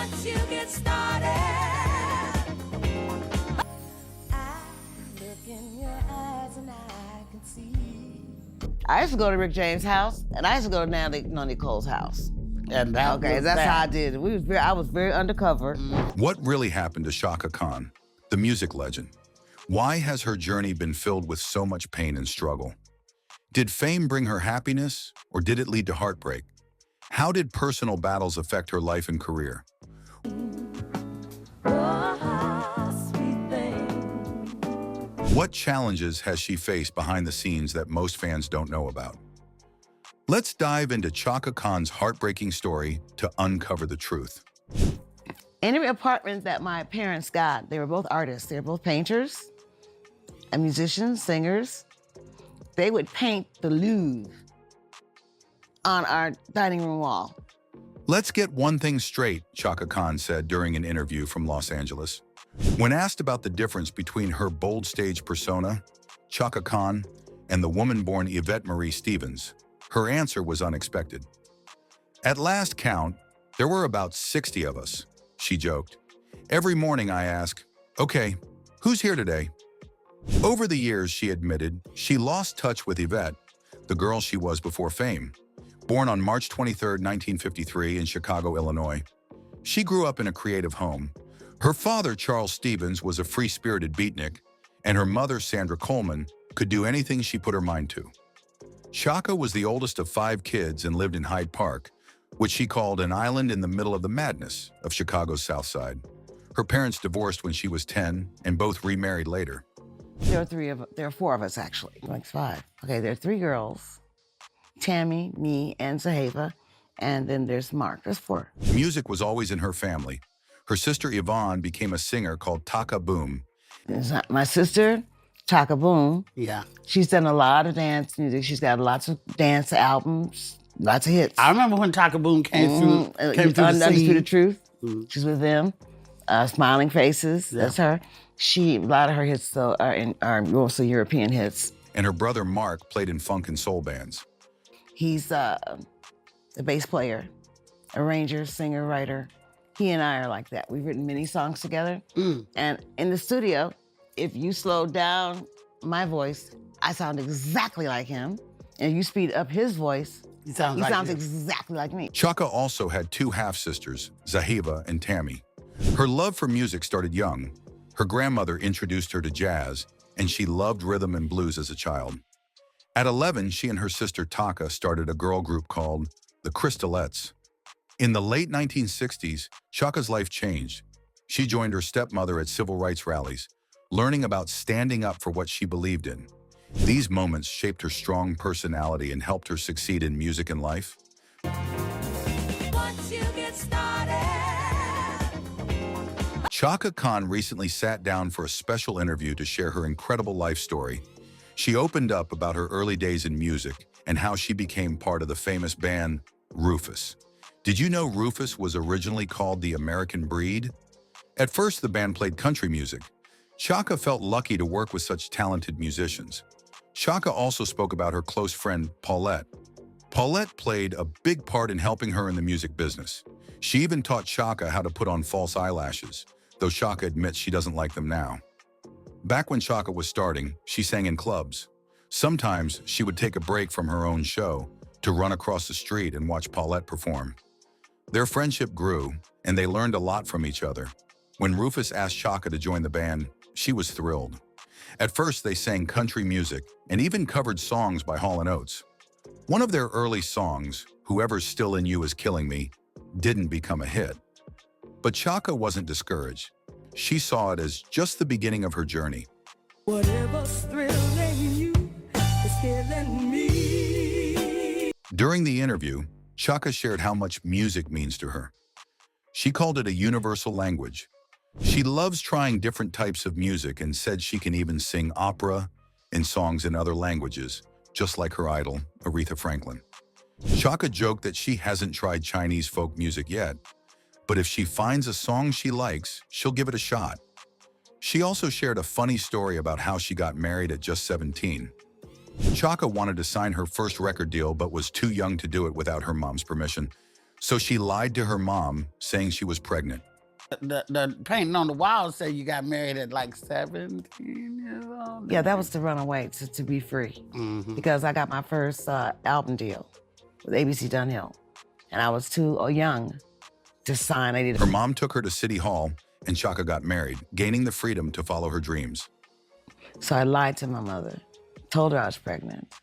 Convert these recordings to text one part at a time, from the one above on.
Once you get started, I look in your eyes and I can see. I used to go to Rick James' house, and I used to go to Nicole's house. And that's how I did it. I was very undercover. What really happened to Chaka Khan, the music legend? Why has her journey been filled with so much pain and struggle? Did fame bring her happiness, or did it lead to heartbreak? How did personal battles affect her life and career? Oh, sweet thing. What challenges has she faced behind the scenes that most fans don't know about? Let's dive into Chaka Khan's heartbreaking story to uncover the truth. Any apartment that my parents got, they were both artists. They were both painters, and musicians, singers. They would paint the Louvre on our dining room wall. Let's get one thing straight, Chaka Khan said during an interview from Los Angeles. When asked about the difference between her bold stage persona, Chaka Khan, and the woman-born Yvette Marie Stevens, her answer was unexpected. At last count, there were about 60 of us, she joked. Every morning I ask, okay, who's here today? Over the years, she admitted, she lost touch with Yvette, the girl she was before fame. Born on March 23, 1953 in Chicago, Illinois, she grew up in a creative home. Her father, Charles Stevens, was a free-spirited beatnik, and her mother, Sandra Coleman, could do anything she put her mind to. Chaka was the oldest of 5 kids and lived in Hyde Park, which she called an island in the middle of the madness of Chicago's South Side. Her parents divorced when she was 10 and both remarried later. There are 4 of us, actually. Like 5. Okay, there are 3 girls. Tammy, me, and Zaheva, and then there's Mark. There's 4. Music was always in her family. Her sister Yvonne became a singer called Taka Boom. My sister, Chaka Boom. Yeah. She's done a lot of dance music. She's got lots of dance albums, lots of hits. I remember when Chaka Boom came through the Undisputed scene. Truth. She's with them. Smiling Faces. Yeah. That's her. A lot of her hits though are mostly European hits. And her brother Mark played in funk and soul bands. He's a bass player, arranger, singer, writer. He and I are like that. We've written many songs together. And in the studio, if you slow down my voice, I sound exactly like him. And if you speed up his voice, He sounds exactly like me. Chaka also had 2 half-sisters, Zaheva and Tammy. Her love for music started young. Her grandmother introduced her to jazz, and she loved rhythm and blues as a child. At 11, she and her sister Taka started a girl group called the Crystalettes. In the late 1960s, Chaka's life changed. She joined her stepmother at civil rights rallies, learning about standing up for what she believed in. These moments shaped her strong personality and helped her succeed in music and life. Once you get started, Chaka Khan recently sat down for a special interview to share her incredible life story. She opened up about her early days in music and how she became part of the famous band Rufus. Did you know Rufus was originally called the American Breed? At first, the band played country music. Chaka felt lucky to work with such talented musicians. Chaka also spoke about her close friend, Paulette. Paulette played a big part in helping her in the music business. She even taught Chaka how to put on false eyelashes, though Chaka admits she doesn't like them now. Back when Chaka was starting, she sang in clubs. Sometimes she would take a break from her own show to run across the street and watch Paulette perform. Their friendship grew, and they learned a lot from each other. When Rufus asked Chaka to join the band, she was thrilled. At first, they sang country music and even covered songs by Hall & Oates. One of their early songs, Whoever's Still in You Is Killing Me, didn't become a hit. But Chaka wasn't discouraged. She saw it as just the beginning of her journey. whatever's thrilling you is killing me. During the interview, Chaka shared how much music means to her. She called it a universal language. She loves trying different types of music and said she can even sing opera and songs in other languages, just like her idol, Aretha Franklin. Chaka joked that she hasn't tried Chinese folk music yet, but if she finds a song she likes, she'll give it a shot. She also shared a funny story about how she got married at just 17. Chaka wanted to sign her first record deal but was too young to do it without her mom's permission, So she lied to her mom, saying she was pregnant. The painting on the wall say you got married at like 17 years old. Yeah, that was to run away, to be free. Because I got my first album deal with ABC Dunhill. And I was too young to sign. Her mom took her to City Hall, and Chaka got married, gaining the freedom to follow her dreams. So I lied to my mother, told her I was pregnant.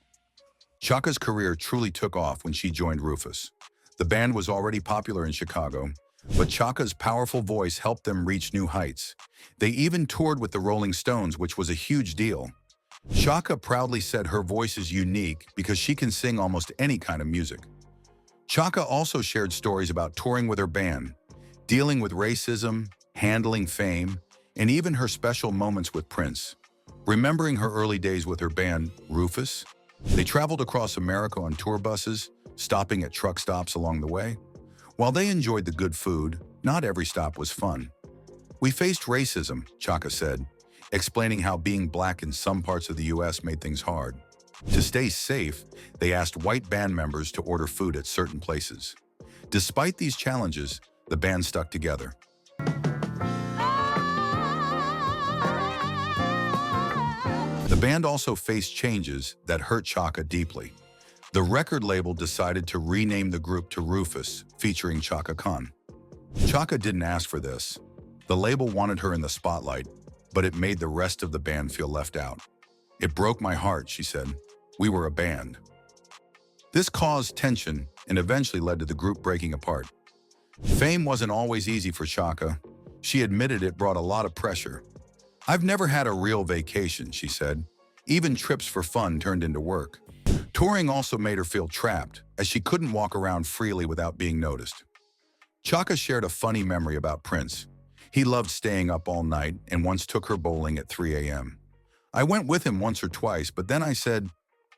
Chaka's career truly took off when she joined Rufus. The band was already popular in Chicago, but Chaka's powerful voice helped them reach new heights. They even toured with the Rolling Stones, which was a huge deal. Chaka proudly said her voice is unique because she can sing almost any kind of music. Chaka also shared stories about touring with her band, dealing with racism, handling fame, and even her special moments with Prince. Remembering her early days with her band, Rufus, they traveled across America on tour buses, stopping at truck stops along the way. While they enjoyed the good food, not every stop was fun. We faced racism, Chaka said, explaining how being black in some parts of the U.S. made things hard. To stay safe, they asked white band members to order food at certain places. Despite these challenges, the band stuck together. The band also faced changes that hurt Chaka deeply. The record label decided to rename the group to Rufus, featuring Chaka Khan. Chaka didn't ask for this. The label wanted her in the spotlight, but it made the rest of the band feel left out. "It broke my heart," she said. "We were a band." This caused tension and eventually led to the group breaking apart. Fame wasn't always easy for Chaka. She admitted it brought a lot of pressure. "I've never had a real vacation," she said. "Even trips for fun turned into work." Touring also made her feel trapped, as she couldn't walk around freely without being noticed. Chaka shared a funny memory about Prince. He loved staying up all night and once took her bowling at 3 a.m. "I went with him once or twice, but then I said,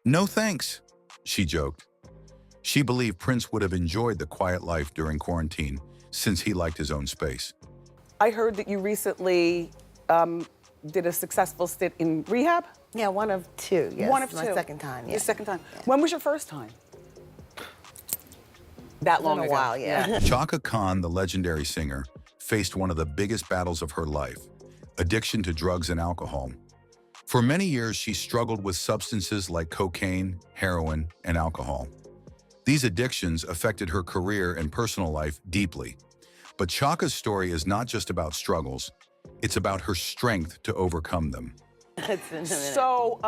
'No thanks,'" she joked. She believed Prince would have enjoyed the quiet life during quarantine, since he liked his own space. I heard that you recently did a successful stint in rehab? Yeah, one of two. Yes, One of two. My second time. Yeah. Your second time. Yeah. When was your first time? That long Been a ago. while, yeah. Chaka Khan, the legendary singer, faced one of the biggest battles of her life: addiction to drugs and alcohol. For many years, she struggled with substances like cocaine, heroin, and alcohol. These addictions affected her career and personal life deeply. But Chaka's story is not just about struggles, it's about her strength to overcome them. So,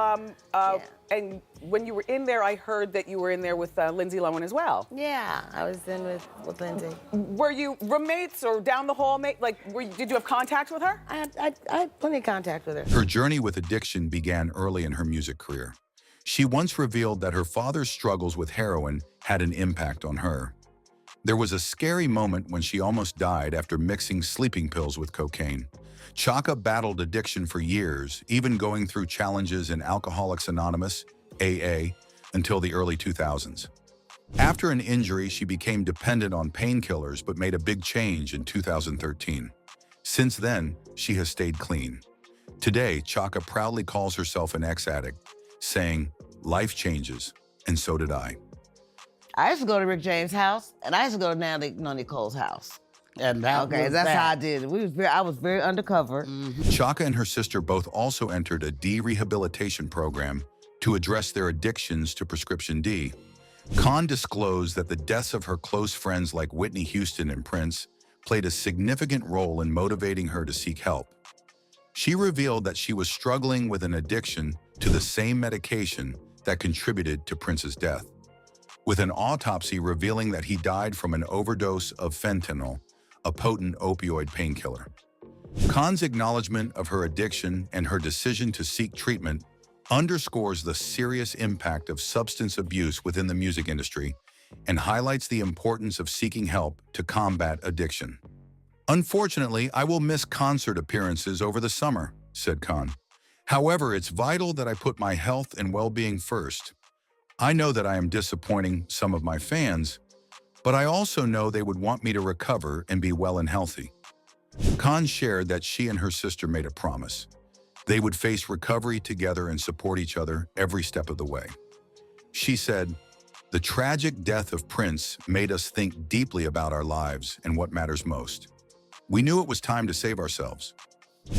and when you were in there, I heard that you were in there with Lindsay Lohan as well. Yeah, I was in with Lindsay. Were you roommates or down the hall mate? Like, did you have contact with her? I had plenty of contact with her. Her journey with addiction began early in her music career. She once revealed that her father's struggles with heroin had an impact on her. There was a scary moment when she almost died after mixing sleeping pills with cocaine. Chaka battled addiction for years, even going through challenges in Alcoholics Anonymous, AA, until the early 2000s. After an injury, she became dependent on painkillers but made a big change in 2013. Since then, she has stayed clean. Today, Chaka proudly calls herself an ex-addict, saying, "Life changes, and so did I." I used to go to Rick James' house, and I used to go to Nicole's house. And that Okay, was that's that. how I did it. I was very undercover. Chaka and her sister both also entered a de-rehabilitation program to address their addictions to prescription D. Khan disclosed that the deaths of her close friends like Whitney Houston and Prince played a significant role in motivating her to seek help. She revealed that she was struggling with an addiction to the same medication that contributed to Prince's death, with an autopsy revealing that he died from an overdose of fentanyl, a potent opioid painkiller. Khan's acknowledgement of her addiction and her decision to seek treatment underscores the serious impact of substance abuse within the music industry and highlights the importance of seeking help to combat addiction. "Unfortunately, I will miss concert appearances over the summer," said Khan. "However, it's vital that I put my health and well-being first. I know that I am disappointing some of my fans, but I also know they would want me to recover and be well and healthy." Khan shared that she and her sister made a promise. They would face recovery together and support each other every step of the way. She said, The tragic death of Prince made us think deeply about our lives and what matters most. We knew it was time to save ourselves.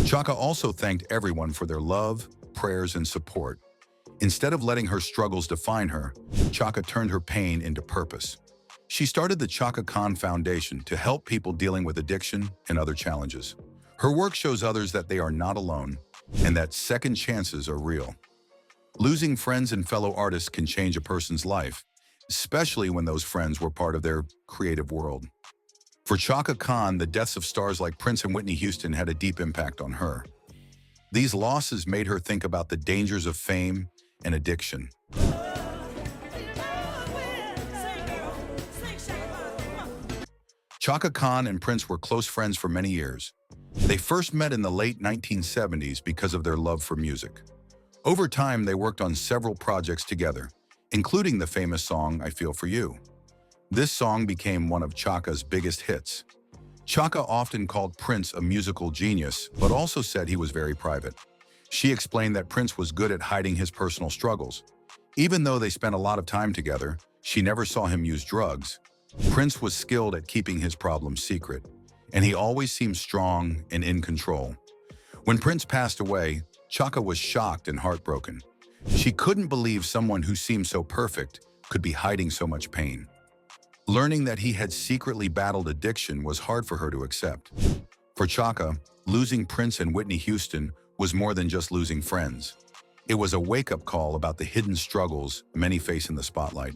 Chaka also thanked everyone for their love, prayers, and support. Instead of letting her struggles define her, Chaka turned her pain into purpose. She started the Chaka Khan Foundation to help people dealing with addiction and other challenges. Her work shows others that they are not alone and that second chances are real. Losing friends and fellow artists can change a person's life, especially when those friends were part of their creative world. For Chaka Khan, the deaths of stars like Prince and Whitney Houston had a deep impact on her. These losses made her think about the dangers of fame and addiction. Chaka Khan and Prince were close friends for many years. They first met in the late 1970s because of their love for music. Over time, they worked on several projects together, including the famous song, I Feel For You. This song became one of Chaka's biggest hits. Chaka often called Prince a musical genius, but also said he was very private. She explained that Prince was good at hiding his personal struggles. Even though they spent a lot of time together, she never saw him use drugs. Prince was skilled at keeping his problems secret, and he always seemed strong and in control. When Prince passed away, Chaka was shocked and heartbroken. She couldn't believe someone who seemed so perfect could be hiding so much pain. Learning that he had secretly battled addiction was hard for her to accept. For Chaka, losing Prince and Whitney Houston was more than just losing friends. It was a wake-up call about the hidden struggles many face in the spotlight.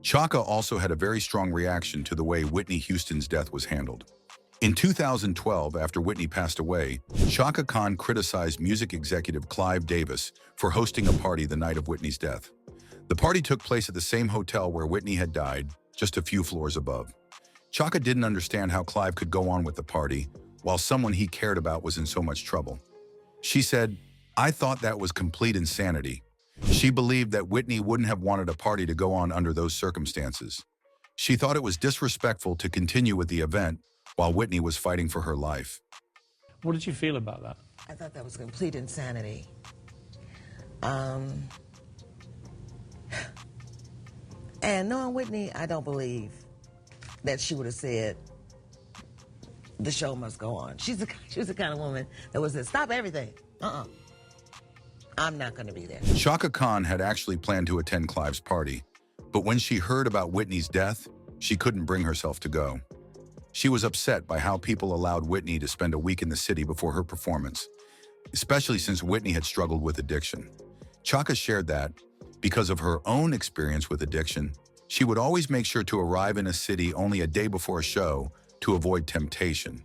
Chaka also had a very strong reaction to the way Whitney Houston's death was handled. In 2012, after Whitney passed away, Chaka Khan criticized music executive Clive Davis for hosting a party the night of Whitney's death. The party took place at the same hotel where Whitney had died, just a few floors above. Chaka didn't understand how Clive could go on with the party while someone he cared about was in so much trouble. She said, "I thought that was complete insanity." She believed that Whitney wouldn't have wanted a party to go on under those circumstances. She thought it was disrespectful to continue with the event while Whitney was fighting for her life. What did you feel about that? I thought that was complete insanity. And knowing Whitney, I don't believe that she would have said, the show must go on. She was the kind of woman that would say, stop everything. I'm not going to be there. Chaka Khan had actually planned to attend Clive's party, but when she heard about Whitney's death, she couldn't bring herself to go. She was upset by how people allowed Whitney to spend a week in the city before her performance, especially since Whitney had struggled with addiction. Chaka shared that, because of her own experience with addiction, she would always make sure to arrive in a city only a day before a show to avoid temptation.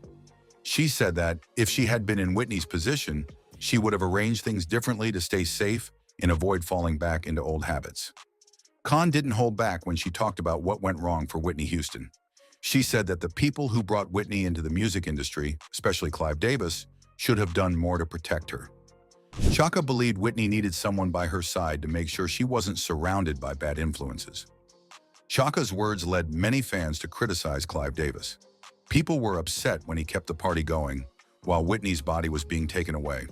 She said that if she had been in Whitney's position, she would have arranged things differently to stay safe and avoid falling back into old habits. Khan didn't hold back when she talked about what went wrong for Whitney Houston. She said that the people who brought Whitney into the music industry, especially Clive Davis, should have done more to protect her. Chaka believed Whitney needed someone by her side to make sure she wasn't surrounded by bad influences. Chaka's words led many fans to criticize Clive Davis. People were upset when he kept the party going, while Whitney's body was being taken away.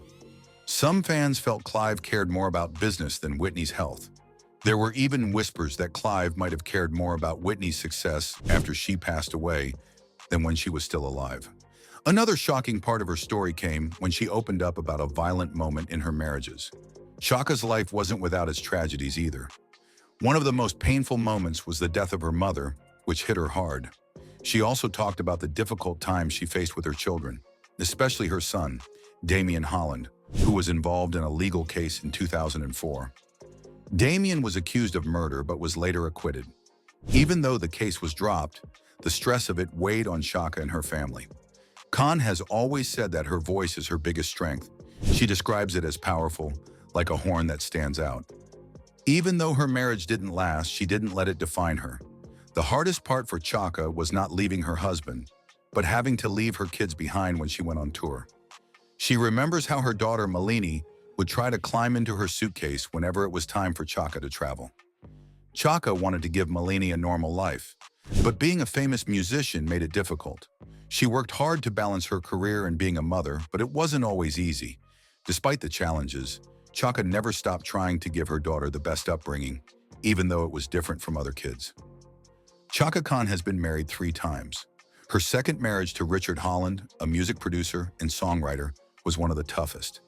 Some fans felt Clive cared more about business than Whitney's health. There were even whispers that Clive might have cared more about Whitney's success after she passed away than when she was still alive. Another shocking part of her story came when she opened up about a violent moment in her marriages. Chaka's life wasn't without its tragedies either. One of the most painful moments was the death of her mother, which hit her hard. She also talked about the difficult times she faced with her children, especially her son, Damian Holland, who was involved in a legal case in 2004. Damian was accused of murder but was later acquitted. Even though the case was dropped, the stress of it weighed on Chaka and her family. Khan has always said that her voice is her biggest strength. She describes it as powerful, like a horn that stands out. Even though her marriage didn't last, she didn't let it define her. The hardest part for Chaka was not leaving her husband, but having to leave her kids behind when she went on tour. She remembers how her daughter Malini would try to climb into her suitcase whenever it was time for Chaka to travel. Chaka wanted to give Malini a normal life, but being a famous musician made it difficult. She worked hard to balance her career and being a mother, but it wasn't always easy. Despite the challenges, Chaka never stopped trying to give her daughter the best upbringing, even though it was different from other kids. Chaka Khan has been married 3 times. Her second marriage to Richard Holland, a music producer and songwriter, was one of the toughest.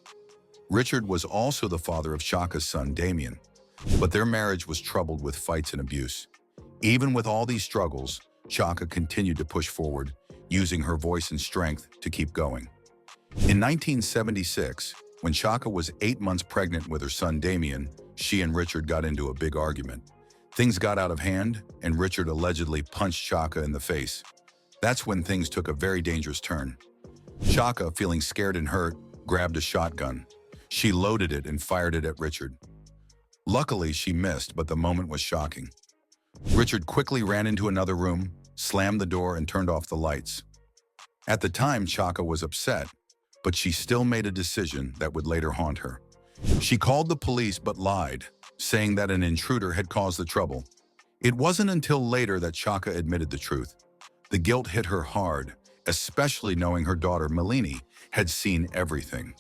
Richard was also the father of Chaka's son, Damien, but their marriage was troubled with fights and abuse. Even with all these struggles, Chaka continued to push forward, using her voice and strength to keep going. In 1976, when Chaka was 8 months pregnant with her son Damien, she and Richard got into a big argument. Things got out of hand, and Richard allegedly punched Chaka in the face. That's when things took a very dangerous turn. Chaka, feeling scared and hurt, grabbed a shotgun. She loaded it and fired it at Richard. Luckily, she missed, but the moment was shocking. Richard quickly ran into another room, slammed the door, and turned off the lights. At the time, Chaka was upset, but she still made a decision that would later haunt her. She called the police but lied, saying that an intruder had caused the trouble. It wasn't until later that Chaka admitted the truth. The guilt hit her hard, especially knowing her daughter Melanie had seen everything.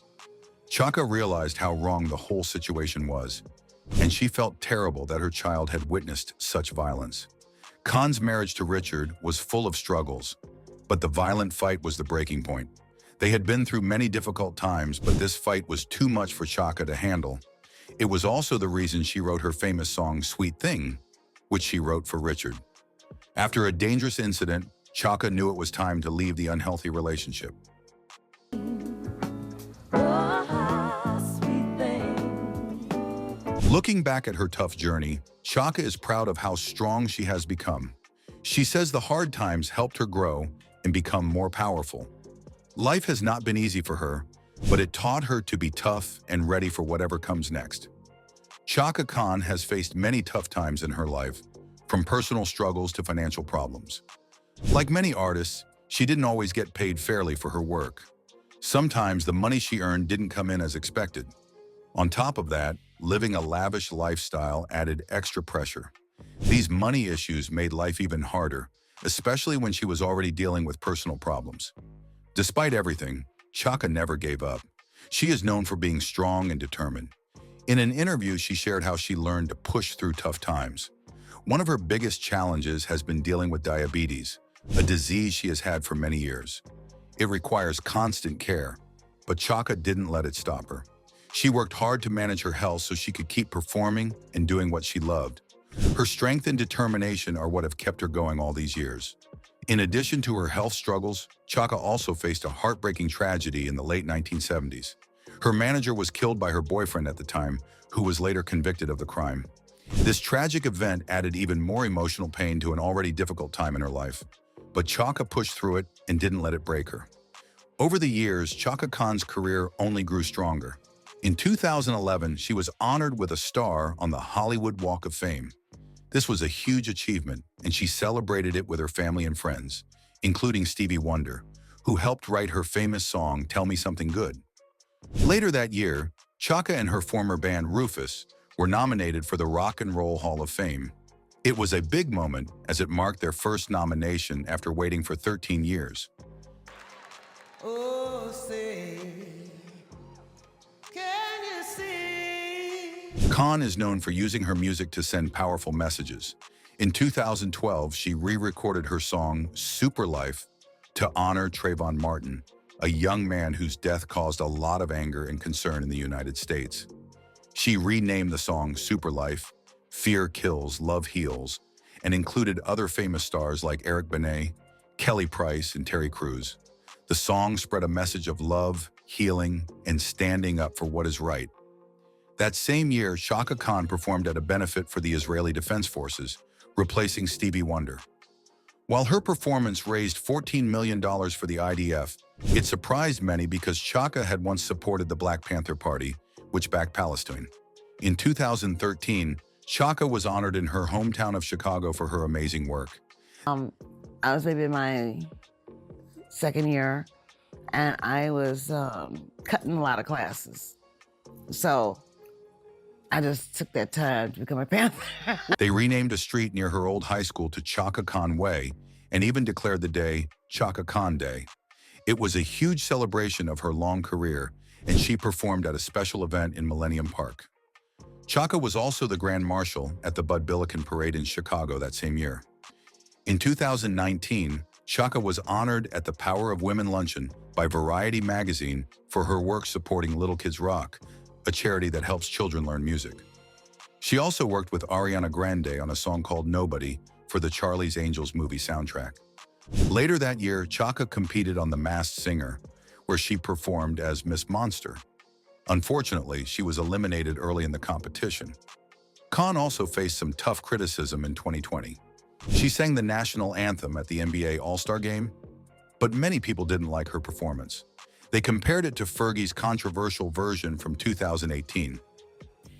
Chaka realized how wrong the whole situation was, and she felt terrible that her child had witnessed such violence. Khan's marriage to Richard was full of struggles, but the violent fight was the breaking point. They had been through many difficult times, but this fight was too much for Chaka to handle. It was also the reason she wrote her famous song, Sweet Thing, which she wrote for Richard. After a dangerous incident, Chaka knew it was time to leave the unhealthy relationship. Looking back at her tough journey, Chaka is proud of how strong she has become. She says the hard times helped her grow and become more powerful. Life has not been easy for her, but it taught her to be tough and ready for whatever comes next. Chaka Khan has faced many tough times in her life, from personal struggles to financial problems. Like many artists, she didn't always get paid fairly for her work. Sometimes the money she earned didn't come in as expected. On top of that, living a lavish lifestyle added extra pressure. These money issues made life even harder, especially when she was already dealing with personal problems. Despite everything, Chaka never gave up. She is known for being strong and determined. In an interview, she shared how she learned to push through tough times. One of her biggest challenges has been dealing with diabetes, a disease she has had for many years. It requires constant care, but Chaka didn't let it stop her. She worked hard to manage her health so she could keep performing and doing what she loved. Her strength and determination are what have kept her going all these years. In addition to her health struggles, Chaka also faced a heartbreaking tragedy in the late 1970s. Her manager was killed by her boyfriend at the time, who was later convicted of the crime. This tragic event added even more emotional pain to an already difficult time in her life. But Chaka pushed through it and didn't let it break her. Over the years, Chaka Khan's career only grew stronger. In 2011, she was honored with a star on the Hollywood Walk of Fame. This was a huge achievement, and she celebrated it with her family and friends, including Stevie Wonder, who helped write her famous song, Tell Me Something Good. Later that year, Chaka and her former band, Rufus, were nominated for the Rock and Roll Hall of Fame. It was a big moment as it marked their first nomination after waiting for 13 years. Oh, say, can you see? Khan is known for using her music to send powerful messages. In 2012, she re-recorded her song, Super Life, to honor Trayvon Martin, a young man whose death caused a lot of anger and concern in the United States. She renamed the song Super Life, Fear Kills, Love Heals, and included other famous stars like Eric Benet, Kelly Price, and Terry Crews. The song spread a message of love, healing, and standing up for what is right. That same year, Chaka Khan performed at a benefit for the Israeli Defense Forces, replacing Stevie Wonder. While her performance raised $14 million for the IDF, it surprised many because Chaka had once supported the Black Panther Party, which backed Palestine. In 2013, Chaka was honored in her hometown of Chicago for her amazing work. I was maybe in my second year, and I was cutting a lot of classes. So I just took that time to become a Panther. They renamed a street near her old high school to Chaka Khan Way and even declared the day Chaka Khan Day. It was a huge celebration of her long career, and she performed at a special event in Millennium Park. Chaka was also the Grand Marshal at the Bud Billiken Parade in Chicago that same year. In 2019, Chaka was honored at the Power of Women Luncheon by Variety magazine for her work supporting Little Kids Rock, a charity that helps children learn music. She also worked with Ariana Grande on a song called Nobody for the Charlie's Angels movie soundtrack. Later that year, Chaka competed on The Masked Singer, where she performed as Miss Monster. Unfortunately, she was eliminated early in the competition. Khan also faced some tough criticism in 2020. She sang the national anthem at the NBA All-Star Game, but many people didn't like her performance. They compared it to Fergie's controversial version from 2018.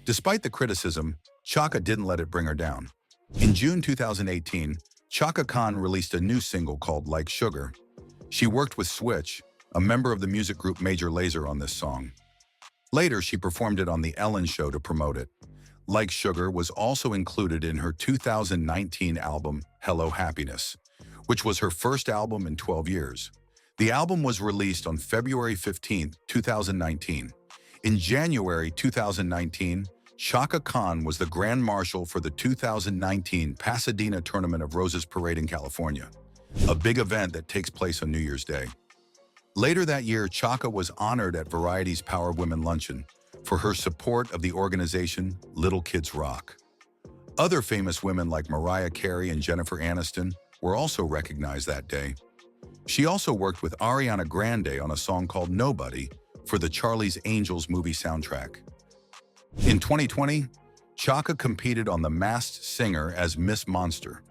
Despite the criticism, Chaka didn't let it bring her down. In June 2018, Chaka Khan released a new single called Like Sugar. She worked with Switch, a member of the music group Major Lazer, on this song. Later, she performed it on The Ellen Show to promote it. Like Sugar was also included in her 2019 album, Hello Happiness, which was her first album in 12 years. The album was released on February 15, 2019. In January 2019, Chaka Khan was the Grand Marshal for the 2019 Pasadena Tournament of Roses Parade in California, a big event that takes place on New Year's Day. Later that year, Chaka was honored at Variety's Power of Women Luncheon for her support of the organization Little Kids Rock. Other famous women like Mariah Carey and Jennifer Aniston were also recognized that day. She also worked with Ariana Grande on a song called Nobody for the Charlie's Angels movie soundtrack. In 2020, Chaka competed on The Masked Singer as Miss Monster.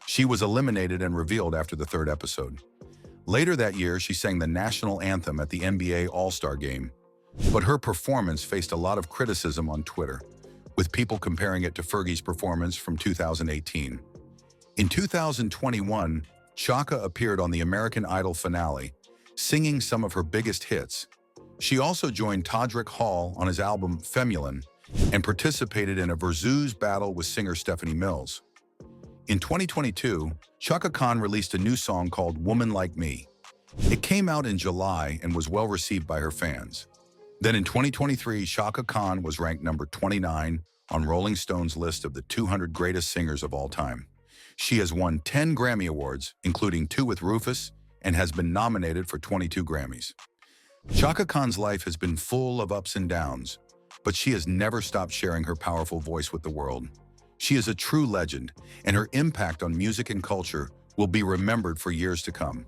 She was eliminated and revealed after the third episode. Later that year, she sang the national anthem at the NBA All-Star Game, but her performance faced a lot of criticism on Twitter, with people comparing it to Fergie's performance from 2018. In 2021, Chaka appeared on the American Idol finale, singing some of her biggest hits. She also joined Todrick Hall on his album Feminine and participated in a Versus battle with singer Stephanie Mills. In 2022, Chaka Khan released a new song called Woman Like Me. It came out in July and was well received by her fans. Then in 2023, Chaka Khan was ranked number 29 on Rolling Stone's list of the 200 greatest singers of all time. She has won 10 Grammy Awards, including 2 with Rufus, and has been nominated for 22 Grammys. Chaka Khan's life has been full of ups and downs, but she has never stopped sharing her powerful voice with the world. She is a true legend, and her impact on music and culture will be remembered for years to come.